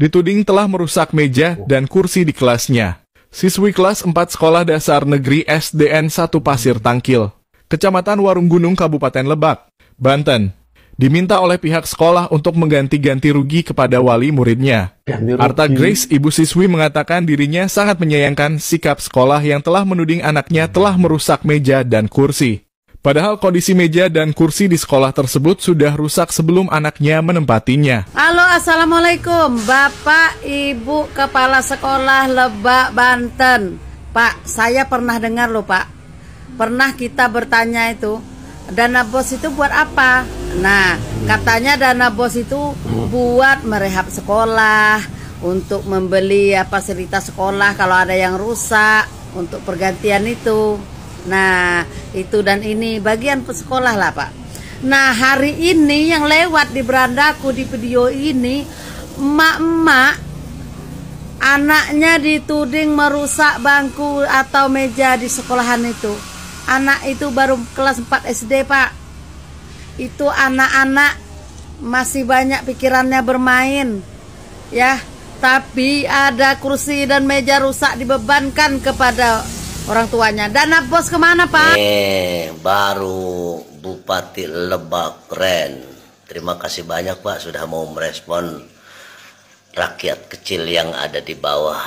dituding telah merusak meja dan kursi di kelasnya. Siswi kelas 4 Sekolah Dasar Negeri SDN 1 Pasir Tangkil, Kecamatan Warung Gunung, Kabupaten Lebak, Banten, diminta oleh pihak sekolah untuk mengganti-ganti rugi kepada wali muridnya. Arta Grace, ibu siswi, mengatakan dirinya sangat menyayangkan sikap sekolah yang telah menuding anaknya telah merusak meja dan kursi. Padahal kondisi meja dan kursi di sekolah tersebut sudah rusak sebelum anaknya menempatinya. Halo, assalamualaikum, Bapak Ibu Kepala Sekolah Lebak, Banten. Pak, saya pernah dengar loh Pak, pernah kita bertanya itu, dana bos itu buat apa? Nah, katanya dana bos itu buat merehab sekolah, untuk membeli fasilitas sekolah kalau ada yang rusak, untuk pergantian itu. Nah, itu dan ini bagian sekolah lah Pak. Nah, hari ini yang lewat di berandaku di video ini, emak-emak anaknya dituding merusak bangku atau meja di sekolahan itu. Anak itu baru kelas 4 SD Pak. Itu anak-anak masih banyak pikirannya bermain, ya. Tapi ada kursi dan meja rusak dibebankan kepada orang tuanya. Dana bos kemana Pak? Baru Bupati Lebak, keren. Terima kasih banyak Pak sudah mau merespon rakyat kecil yang ada di bawah.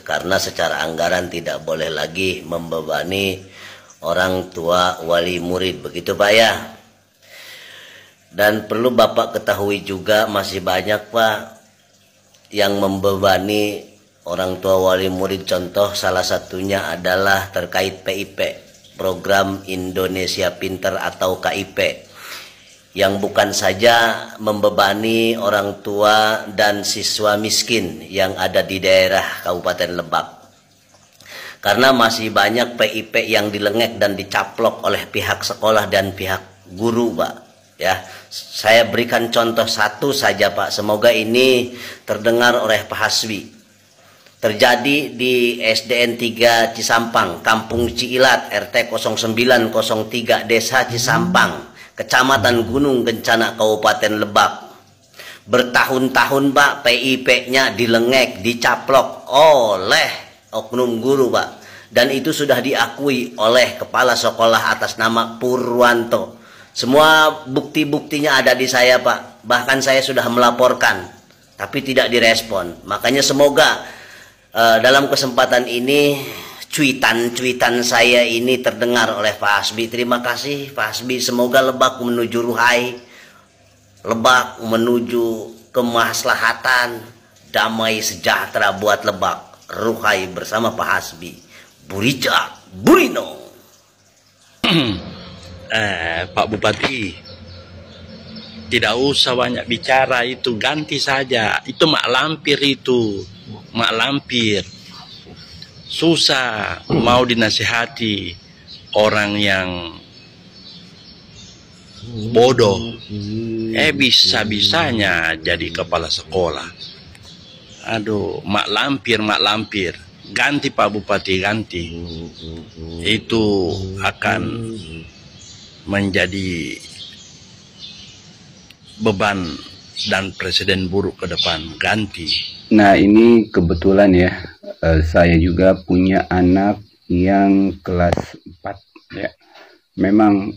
Karena secara anggaran tidak boleh lagi membebani orang tua wali murid, begitu Pak ya. Dan perlu Bapak ketahui juga masih banyak Pak yang membebani orang tua wali murid. Contoh salah satunya adalah terkait PIP, Program Indonesia Pintar atau KIP, yang bukan saja membebani orang tua dan siswa miskin yang ada di daerah Kabupaten Lebak, karena masih banyak PIP yang dilengek dan dicaplok oleh pihak sekolah dan pihak guru Pak ya. Saya berikan contoh satu saja Pak, semoga ini terdengar oleh Pak Hasbi. Terjadi di SDN 3 Cisampang, Kampung Ciilat, RT 0903, Desa Cisampang, Kecamatan Gunung Kencana, Kabupaten Lebak. Bertahun-tahun Pak, PIP-nya dilengek, dicaplok oleh oknum guru Pak. Dan itu sudah diakui oleh kepala sekolah atas nama Purwanto. Semua bukti-buktinya ada di saya Pak. Bahkan saya sudah melaporkan, tapi tidak direspon. Makanya semoga dalam kesempatan ini cuitan saya ini terdengar oleh Pak Hasbi. Terima kasih Pak Hasbi. Semoga Lebak menuju Ruhai, Lebak menuju kemaslahatan, damai sejahtera buat Lebak. Ruhai bersama Pak Hasbi. Burija Burino. Pak Bupati, tidak usah banyak bicara, itu ganti saja. Itu mak lampir itu. Mak lampir, susah mau dinasihati orang yang bodoh. Bisa-bisanya jadi kepala sekolah. Aduh, mak lampir. Ganti Pak Bupati, ganti. Itu akan menjadi beban dan presiden buruk ke depan. Ganti. Nah, ini kebetulan ya, saya juga punya anak yang kelas 4 ya. Memang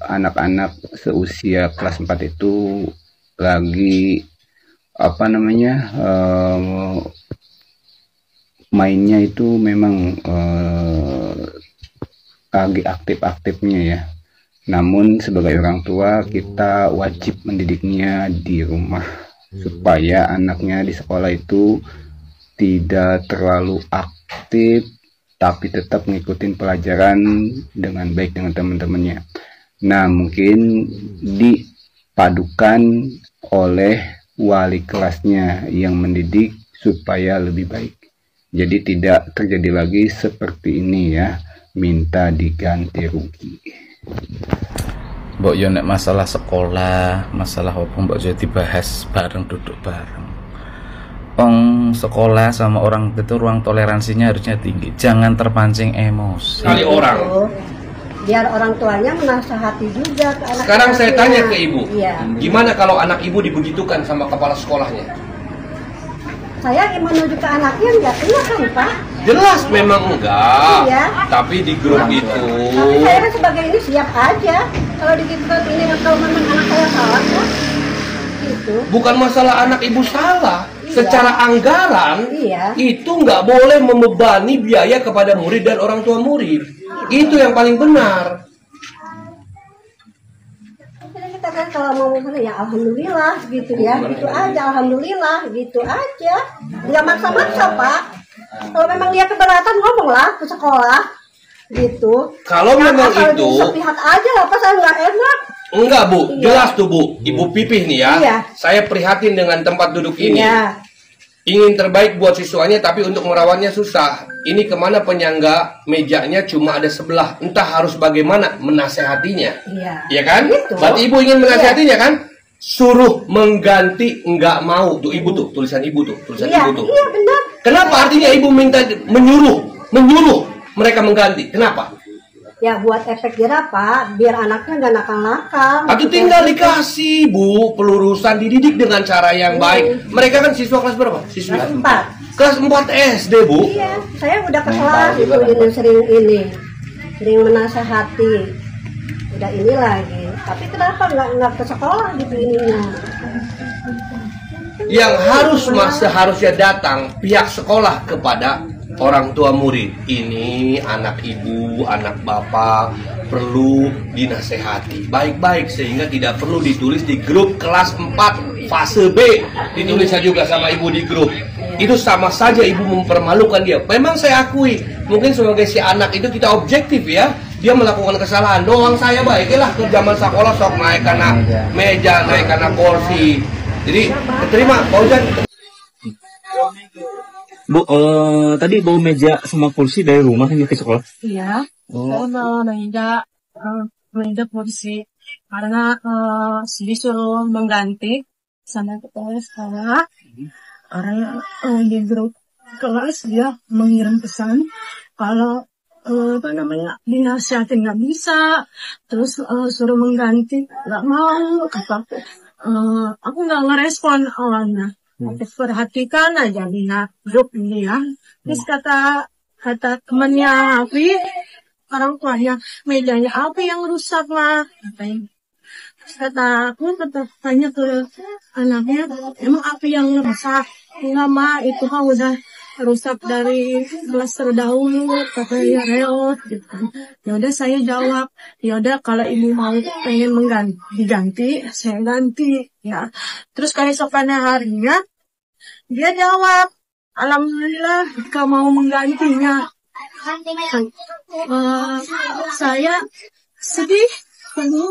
anak-anak seusia kelas 4 itu lagi mainnya itu memang lagi aktif-aktifnya ya. Namun sebagai orang tua kita wajib mendidiknya di rumah supaya anaknya di sekolah itu tidak terlalu aktif tapi tetap mengikuti pelajaran dengan baik dengan teman-temannya. Nah, mungkin dipadukan oleh wali kelasnya yang mendidik supaya lebih baik. Jadi tidak terjadi lagi seperti ini ya, minta diganti rugi. Mbok yo nek masalah sekolah, masalah apa mbok yo dibahas bareng, duduk bareng. Sekolah sama orang itu ruang toleransinya harusnya tinggi. Jangan terpancing emosi. Kali orang. Biar orang tuanya menasihati juga ke anak. Sekarang saya tanya ke ibu, iya. Gimana kalau anak ibu dibegitukan sama kepala sekolahnya? saya menuju ke anaknya nggak kena kan Pak? Jelas memang enggak. Iya. Tapi di grup itu. Tapi saya kan sebagai ini siap aja. Kalau di grup ini kalau memang anak saya salah Pak. Gitu. Bukan masalah anak ibu salah. Iya. Secara anggaran Iya. itu nggak boleh membebani biaya kepada murid dan orang tua murid. Itu yang paling benar. Kita kan kalau mau ya alhamdulillah gitu ya, gitu aja, alhamdulillah gitu aja, nggak maksa-maksa Pak. Kalau memang dia keberatan ngomonglah ke sekolah gitu. Kalau Ya, memang asal itu sepihak aja lah, pas saya nggak enak. enggak Bu, Iya. jelas tuh Bu, Ibu Pipih nih ya. Iya. Saya prihatin dengan tempat duduk ini. Iya. Ingin terbaik buat siswanya tapi untuk merawatnya susah. Ini kemana penyangga mejanya cuma ada sebelah. Entah harus bagaimana menasehatinya. Iya. Ya kan? Gitu. Berarti ibu ingin menasehatinya kan? Suruh mengganti enggak mau. Tuh ibu tuh, tulisan ibu tuh, tulisan Iya, ibu tuh. iya benar. Kenapa artinya ibu minta menyuruh mereka mengganti? Kenapa? Ya buat efek jerah Pak, biar anaknya nggak nakal-nakal. Atau tinggal dikasih Bu pelurusan dididik dengan cara yang baik. Mereka kan siswa kelas berapa? Siswa Kelas 4. kelas 4 SD Bu. Iya, saya udah ke kelas itu sering menasehati. Udah ini lagi. Tapi kenapa nggak ke sekolah gitu ininya? Yang harus seharusnya datang pihak sekolah kepada orang tua murid. Ini anak ibu, anak bapak perlu dinasehati baik-baik sehingga tidak perlu ditulis di grup kelas 4 fase B. Ditulisnya juga sama ibu di grup. Itu sama saja ibu mempermalukan dia. Memang saya akui, mungkin sebagai si anak itu kita objektif ya. Dia melakukan kesalahan. Doang saya baik lah ke zaman sekolah sok naik karena meja, naik karena kursi. Jadi terima Pak Ujan. Bu, tadi bawa meja sama kursi dari rumah ke sekolah? Iya, saya bawa meja kursi karena disuruh mengganti sama kepala sekolah. Karena di grup kelas dia mengirim pesan kalau dinasihatin nggak bisa, terus suruh mengganti nggak mau, kata aku nggak ngerespon awalnya. Perhatikan aja lihat grup ini ya. Terus kata temannya Api, orang tuanya, mejanya Api yang rusak lah. Terus kata tanya ke anaknya, emang Api yang rusak? Enggak mah, itu kan udah rusak dari kelas terdahulu, katanya reot gitu kan. Ya udah saya jawab, ya udah kalau ibu mau pengen diganti, saya ganti ya. Terus keesokannya harinya dia jawab, alhamdulillah jika mau menggantinya. Saya sedih,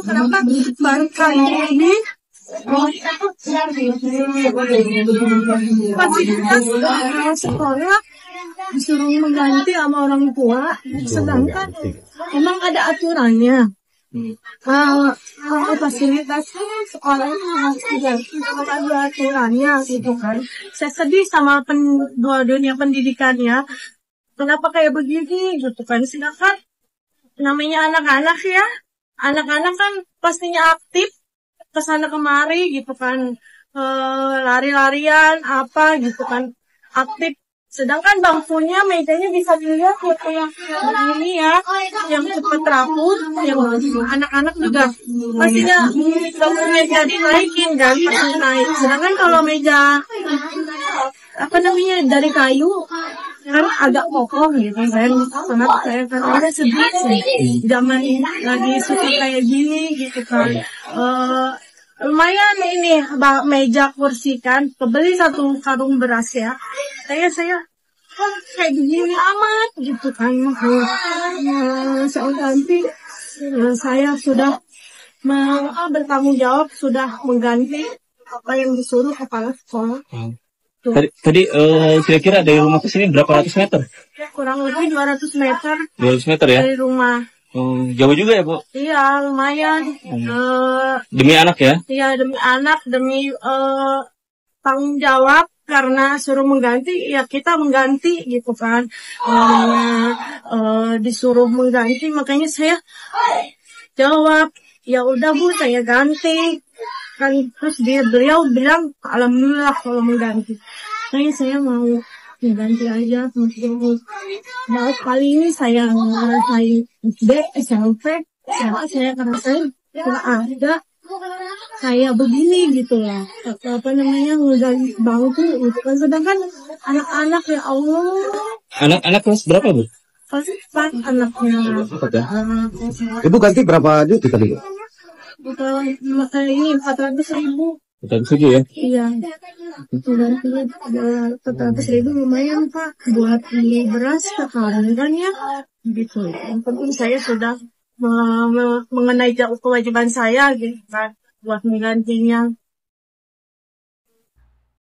kenapa baru kali ini fasilitas sekolah disuruh mengganti sama orang tua, sedangkan emang ada aturannya. Fasilitas sekolah harus diganti, ada aturannya gitu kan. Saya sedih sama dunia pendidikannya. Kenapa kayak begini gitu kan? Sedangkan namanya anak-anak ya, anak-anak kan pastinya aktif kesana kemari gitu kan, lari-larian apa gitu kan, aktif. Sedangkan bangkunya, mejanya bisa dilihat yang ini ya, yang cepat rapuh, yang anak-anak juga pastinya bangkunya jadi naikin kan, pasti naik. Sedangkan kalau meja dari kayu kan agak kokoh gitu, saya kan ada sedih sih zaman lagi suka kayak gini gitu kan. Lumayan ini meja kursi kan, kebeli 1 karung beras ya. Saya kayak begini amat gitu kan. Saya ganti, saya sudah bertanggung jawab, sudah mengganti apa yang disuruh kepala sekolah. Tadi kira-kira dari rumah ke sini berapa ratus meter? Kurang lebih 200 meter. 200 meter ya? Dari rumah. Jauh juga ya, Bu? Iya, lumayan. Demi anak ya? Iya, demi anak, demi tanggung jawab. Karena suruh mengganti, ya kita mengganti gitu kan. Disuruh mengganti, makanya saya jawab, ya udah Bu, saya ganti. Kan terus beliau bilang alhamdulillah kalau mengganti. Makanya saya mau diganti aja. Nah, kali ini saya ngerasain SD, SMP, SMA saya ngerasain nggak ada kayak begini gitu lah. Apa namanya, ngegali bangku gitu kan. Sedangkan anak-anak ya Allah. Anak-anak kelas berapa, Bu? Pasti empat anaknya. Ibu ganti berapa duit tadi? Ini 400.000. Bukan saja ya? Iya. 400.000 lumayan Pak buat beli beras sekarang kan ya. Gitu. Yang penting saya sudah mengenai kewajiban saya gitu kan buat menggantinya.